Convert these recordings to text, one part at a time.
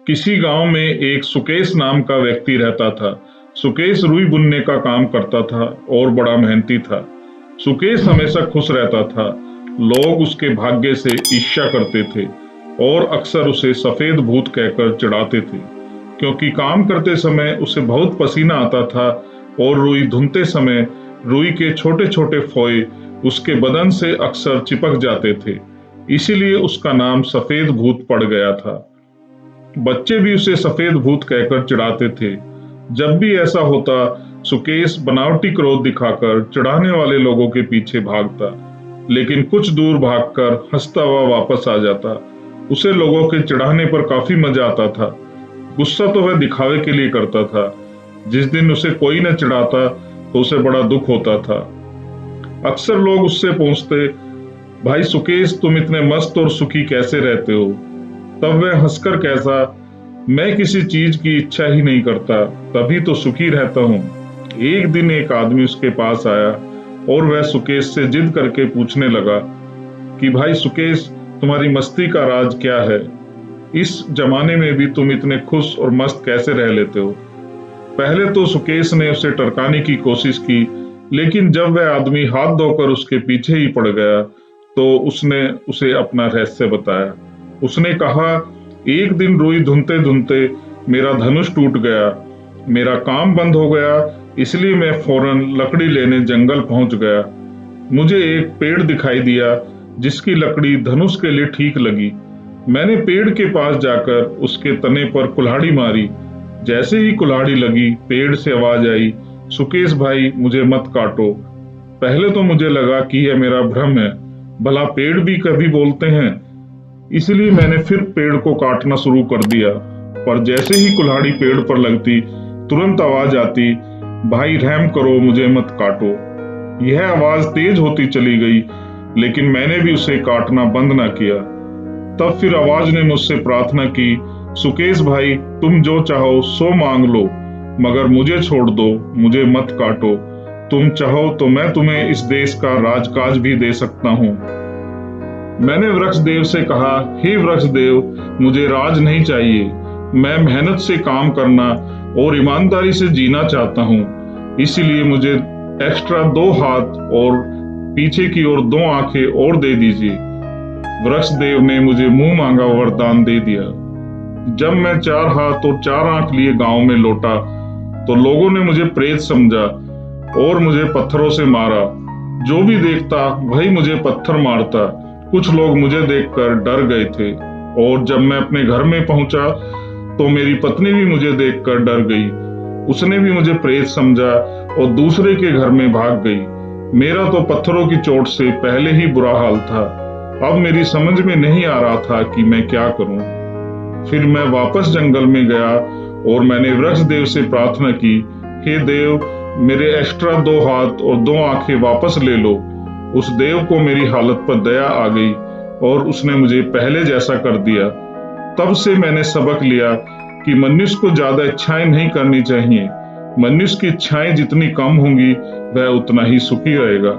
किसी गांव में एक सुकेश नाम का व्यक्ति रहता था। सुकेश रुई बुनने का काम करता था और बड़ा मेहनती था। सुकेश हमेशा खुश रहता था। लोग उसके भाग्य से ईर्ष्या करते थे और अक्सर उसे सफेद भूत कहकर चिढ़ाते थे, क्योंकि काम करते समय उसे बहुत पसीना आता था और रुई धुनते समय रुई के छोटे छोटे फोए उसके बदन से अक्सर चिपक जाते थे। इसीलिए उसका नाम सफेद भूत पड़ गया था। बच्चे भी उसे सफेद भूत कहकर चिढ़ाते थे। जब भी ऐसा होता, सुकेश बनावटी क्रोध दिखाकर चिढ़ाने वाले लोगों के पीछे भागता, लेकिन कुछ दूर भागकर हंसता हुआ वापस आ जाता। उसे लोगों के चिढ़ाने पर काफी मजा आता था। गुस्सा तो वह दिखावे के लिए करता था। जिस दिन उसे कोई न चिढ़ाता तो उसे बड़ा दुख होता था। अक्सर लोग उससे पूछते, भाई सुकेश, तुम इतने मस्त और सुखी कैसे रहते हो? तब वह हंसकर कहता, मैं किसी चीज की इच्छा ही नहीं करता, तभी तो सुखी रहता हूँ। एक दिन एक आदमी उसके पास आया और वह सुकेश से जिद करके पूछने लगा कि भाई सुकेश, तुम्हारी मस्ती का राज क्या है? इस जमाने में भी तुम इतने खुश और मस्त कैसे रह लेते हो? पहले तो सुकेश ने उसे टरकाने की कोशिश की, लेकिन जब वह आदमी हाथ धोकर उसके पीछे ही पड़ गया तो उसने उसे अपना रहस्य बताया। उसने कहा, एक दिन रुई धुनते धुनते मेरा धनुष टूट गया, मेरा काम बंद हो गया, इसलिए मैं फौरन लकड़ी लेने जंगल पहुंच गया। मुझे एक पेड़ दिखाई दिया जिसकी लकड़ी धनुष के लिए ठीक लगी। मैंने पेड़ के पास जाकर उसके तने पर कुल्हाड़ी मारी। जैसे ही कुल्हाड़ी लगी, पेड़ से आवाज आई, सुकेश भाई, मुझे मत काटो। पहले तो मुझे लगा कि यह मेरा भ्रम है, भला पेड़ भी कभी बोलते हैं। इसलिए मैंने फिर पेड़ को काटना शुरू कर दिया, पर जैसे ही कुल्हाड़ी पेड़ पर लगती, तुरंत आवाज आती, भाई रहम करो, मुझे मत काटो। यह आवाज तेज होती चली गई, लेकिन मैंने भी उसे काटना बंद ना किया। तब फिर आवाज ने मुझसे प्रार्थना की, सुकेश भाई, तुम जो चाहो सो मांग लो, मगर मुझे छोड़ दो, मुझे मत काटो। तुम चाहो तो मैं तुम्हें इस देश का राजकाज भी दे सकता हूँ। मैंने वृक्ष देव से कहा, हे वृक्ष देव, मुझे राज नहीं चाहिए। मैं मेहनत से काम करना और ईमानदारी से जीना चाहता हूँ। इसीलिए मुझे एक्स्ट्रा 2 हाथ और पीछे की ओर 2 आंखें और दे दीजिए। वृक्ष देव ने मुझे मुंह मांगा वरदान दे दिया। जब मैं 4 हाथ और 4 आंख लिए गांव में लौटा तो लोगों ने मुझे प्रेत समझा और मुझे पत्थरों से मारा। जो भी देखता वही मुझे पत्थर मारता। कुछ लोग मुझे देखकर डर गए थे और जब मैं अपने घर में पहुंचा तो मेरी पत्नी भी मुझे देखकर डर गई। उसने भी मुझे प्रेत समझा और दूसरे के घर में भाग गई। मेरा तो पत्थरों की चोट से पहले ही बुरा हाल था। अब मेरी समझ में नहीं आ रहा था कि मैं क्या करूं। फिर मैं वापस जंगल में गया और मैंने वृक्ष देव से प्रार्थना की, हे देव, मेरे एक्स्ट्रा 2 हाथ और 2 आंखें वापस ले लो। उस देव को मेरी हालत पर दया आ गई और उसने मुझे पहले जैसा कर दिया। तब से मैंने सबक लिया कि मनुष्य को ज्यादा इच्छाएं नहीं करनी चाहिए। मनुष्य की इच्छाएं जितनी कम होंगी, वह उतना ही सुखी रहेगा।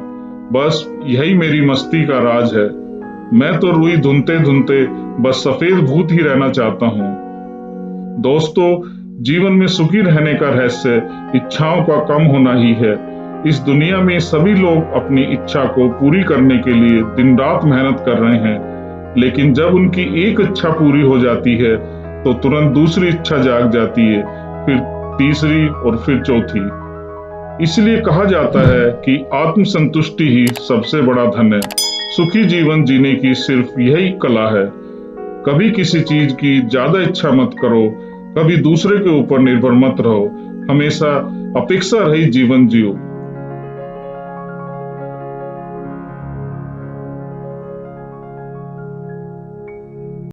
बस यही मेरी मस्ती का राज है। मैं तो रुई धुनते धुनते बस सफेद भूत ही रहना चाहता हूँ। दोस्तों, जीवन में सुखी रहने का रहस्य इच्छाओं का कम होना ही है। इस दुनिया में सभी लोग अपनी इच्छा को पूरी करने के लिए दिन रात मेहनत कर रहे हैं, लेकिन जब उनकी एक इच्छा पूरी हो जाती है तो तुरंत दूसरी इच्छा जाग जाती है, फिर तीसरी और फिर चौथी। इसलिए कहा जाता है कि आत्मसंतुष्टि ही सबसे बड़ा धन है। सुखी जीवन जीने की सिर्फ यही कला है। कभी किसी चीज की ज्यादा इच्छा मत करो, कभी दूसरे के ऊपर निर्भर मत रहो, हमेशा अपेक्षा रहित जीवन जियो।